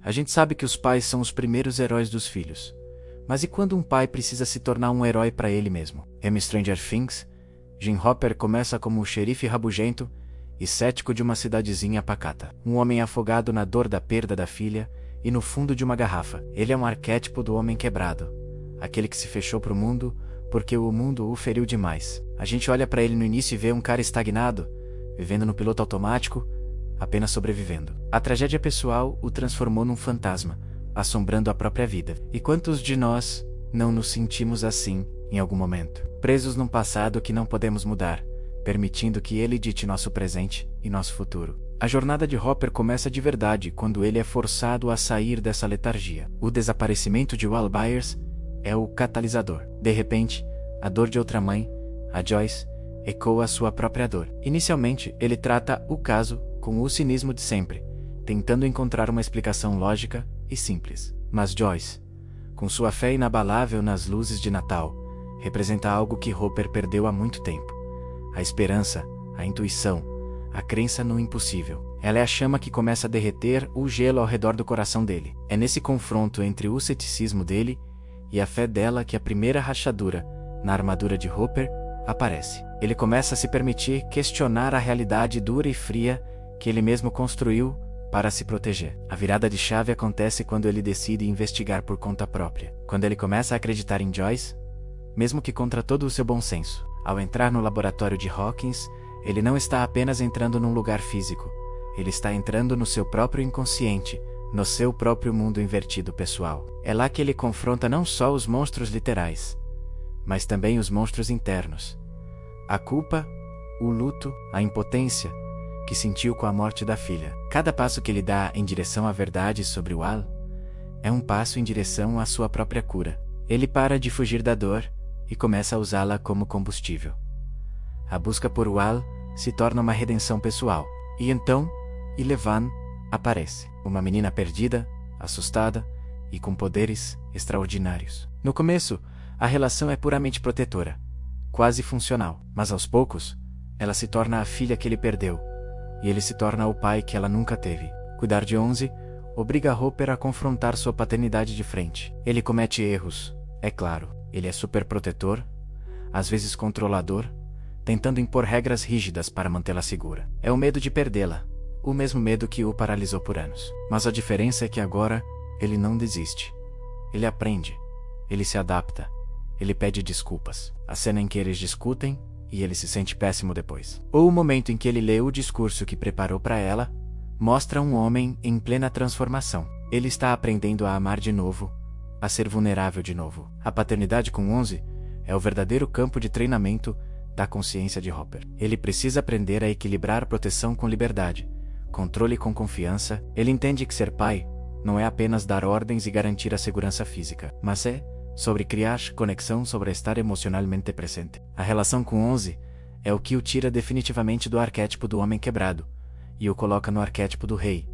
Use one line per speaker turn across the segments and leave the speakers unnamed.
A gente sabe que os pais são os primeiros heróis dos filhos. Mas e quando um pai precisa se tornar um herói para ele mesmo? Em Stranger Things, Jim Hopper começa como um xerife rabugento e cético de uma cidadezinha pacata. Um homem afogado na dor da perda da filha e no fundo de uma garrafa. Ele é um arquétipo do homem quebrado. Aquele que se fechou pro mundo porque o mundo o feriu demais. A gente olha para ele no início e vê um cara estagnado, vivendo no piloto automático, apenas sobrevivendo. A tragédia pessoal o transformou num fantasma, assombrando a própria vida. E quantos de nós não nos sentimos assim em algum momento? Presos num passado que não podemos mudar, permitindo que ele dite nosso presente e nosso futuro. A jornada de Hopper começa de verdade quando ele é forçado a sair dessa letargia. O desaparecimento de Wal Byers é o catalisador. De repente, a dor de outra mãe, a Joyce, ecoa a sua própria dor. Inicialmente, ele trata o caso com o cinismo de sempre, tentando encontrar uma explicação lógica e simples. Mas Joyce, com sua fé inabalável nas luzes de Natal, representa algo que Hopper perdeu há muito tempo. A esperança, a intuição, a crença no impossível. Ela é a chama que começa a derreter o gelo ao redor do coração dele. É nesse confronto entre o ceticismo dele e a fé dela que a primeira rachadura, na armadura de Hopper, aparece. Ele começa a se permitir questionar a realidade dura e fria que ele mesmo construiu para se proteger. A virada de chave acontece quando ele decide investigar por conta própria. Quando ele começa a acreditar em Joyce, mesmo que contra todo o seu bom senso. Ao entrar no laboratório de Hawkins, ele não está apenas entrando num lugar físico, ele está entrando no seu próprio inconsciente, no seu próprio mundo invertido pessoal. É lá que ele confronta não só os monstros literais, mas também os monstros internos. A culpa, o luto, a impotência que sentiu com a morte da filha. Cada passo que ele dá em direção à verdade sobre o Al é um passo em direção à sua própria cura. Ele para de fugir da dor e começa a usá-la como combustível. A busca por Wal se torna uma redenção pessoal. E então, Elevan aparece. Uma menina perdida, assustada e com poderes extraordinários. No começo, a relação é puramente protetora, quase funcional. Mas aos poucos, ela se torna a filha que ele perdeu, e ele se torna o pai que ela nunca teve. Cuidar de 11 obriga Hopper a confrontar sua paternidade de frente. Ele comete erros, é claro. Ele é superprotetor, às vezes controlador, tentando impor regras rígidas para mantê-la segura. É o medo de perdê-la, o mesmo medo que o paralisou por anos. Mas a diferença é que agora ele não desiste. Ele aprende, ele se adapta, ele pede desculpas. A cena em que eles discutem e ele se sente péssimo depois. Ou o momento em que ele lê o discurso que preparou para ela, mostra um homem em plena transformação. Ele está aprendendo a amar de novo, a ser vulnerável de novo. A paternidade com 11 é o verdadeiro campo de treinamento da consciência de Hopper. Ele precisa aprender a equilibrar proteção com liberdade, controle com confiança. Ele entende que ser pai não é apenas dar ordens e garantir a segurança física, mas é sobre criar conexão, sobre estar emocionalmente presente. A relação com 11 é o que o tira definitivamente do arquétipo do homem quebrado e o coloca no arquétipo do rei,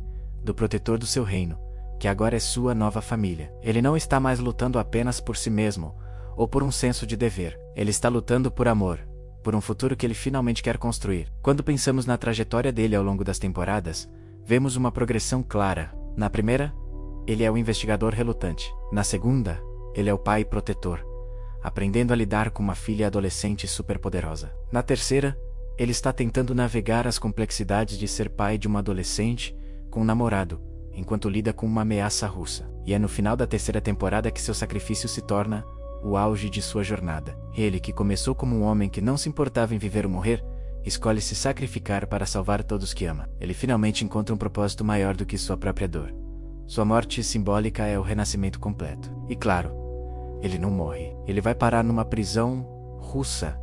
do protetor do seu reino, que agora é sua nova família. Ele não está mais lutando apenas por si mesmo, ou por um senso de dever. Ele está lutando por amor, por um futuro que ele finalmente quer construir. Quando pensamos na trajetória dele ao longo das temporadas, vemos uma progressão clara. Na primeira, ele é o investigador relutante. Na segunda, ele é o pai protetor, aprendendo a lidar com uma filha adolescente superpoderosa. Na terceira, ele está tentando navegar as complexidades de ser pai de uma adolescente com um namorado, enquanto lida com uma ameaça russa. E é no final da terceira temporada que seu sacrifício se torna o auge de sua jornada. Ele, que começou como um homem que não se importava em viver ou morrer, escolhe se sacrificar para salvar todos que ama. Ele finalmente encontra um propósito maior do que sua própria dor. Sua morte simbólica é o renascimento completo. E claro, ele não morre. Ele vai parar numa prisão russa,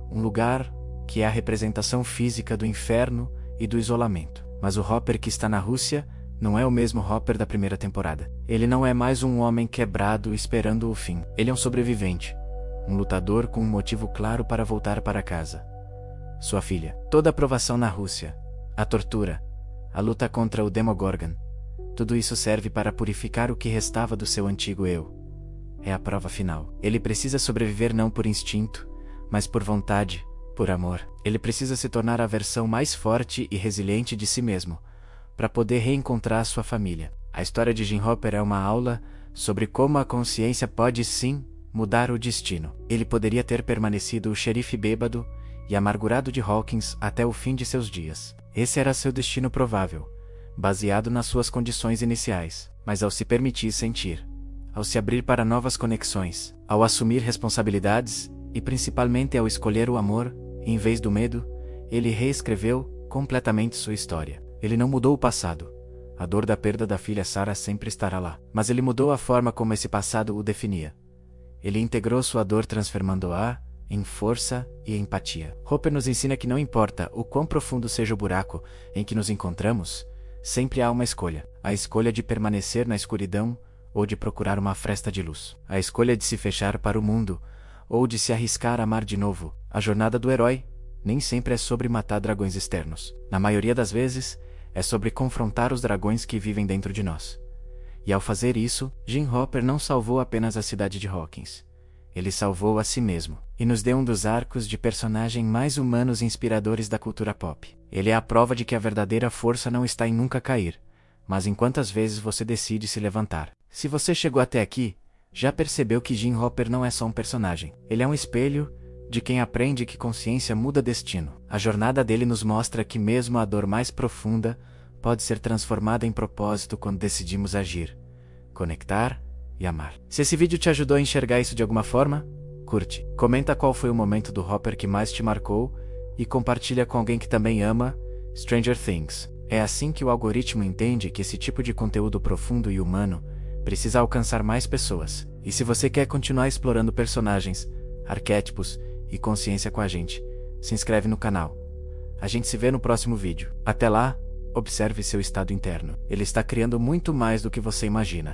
um lugar que é a representação física do inferno e do isolamento. Mas o Hopper que está na Rússia não é o mesmo Hopper da primeira temporada. Ele não é mais um homem quebrado esperando o fim. Ele é um sobrevivente, um lutador com um motivo claro para voltar para casa. Sua filha. Toda a provação na Rússia, a tortura, a luta contra o Demogorgon, tudo isso serve para purificar o que restava do seu antigo eu. É a prova final. Ele precisa sobreviver não por instinto, mas por vontade, por amor. Ele precisa se tornar a versão mais forte e resiliente de si mesmo, para poder reencontrar sua família. A história de Jim Hopper é uma aula sobre como a consciência pode sim mudar o destino. Ele poderia ter permanecido o xerife bêbado e amargurado de Hawkins até o fim de seus dias. Esse era seu destino provável, baseado nas suas condições iniciais. Mas ao se permitir sentir, ao se abrir para novas conexões, ao assumir responsabilidades e principalmente ao escolher o amor, em vez do medo, ele reescreveu completamente sua história. Ele não mudou o passado. A dor da perda da filha Sarah sempre estará lá. Mas ele mudou a forma como esse passado o definia. Ele integrou sua dor transformando-a em força e empatia. Hopper nos ensina que não importa o quão profundo seja o buraco em que nos encontramos, sempre há uma escolha. A escolha de permanecer na escuridão ou de procurar uma fresta de luz. A escolha de se fechar para o mundo ou de se arriscar a amar de novo. A jornada do herói nem sempre é sobre matar dragões externos. Na maioria das vezes, é sobre confrontar os dragões que vivem dentro de nós. E ao fazer isso, Jim Hopper não salvou apenas a cidade de Hawkins. Ele salvou a si mesmo, e nos deu um dos arcos de personagem mais humanos e inspiradores da cultura pop. Ele é a prova de que a verdadeira força não está em nunca cair, mas em quantas vezes você decide se levantar. Se você chegou até aqui, já percebeu que Jim Hopper não é só um personagem. Ele é um espelho de quem aprende que consciência muda destino. A jornada dele nos mostra que mesmo a dor mais profunda pode ser transformada em propósito quando decidimos agir, conectar e amar. Se esse vídeo te ajudou a enxergar isso de alguma forma, curte, comenta qual foi o momento do Hopper que mais te marcou e compartilha com alguém que também ama Stranger Things. É assim que o algoritmo entende que esse tipo de conteúdo profundo e humano precisa alcançar mais pessoas. E se você quer continuar explorando personagens, arquétipos e consciência com a gente, se inscreve no canal. A gente se vê no próximo vídeo. Até lá, observe seu estado interno. Ele está criando muito mais do que você imagina.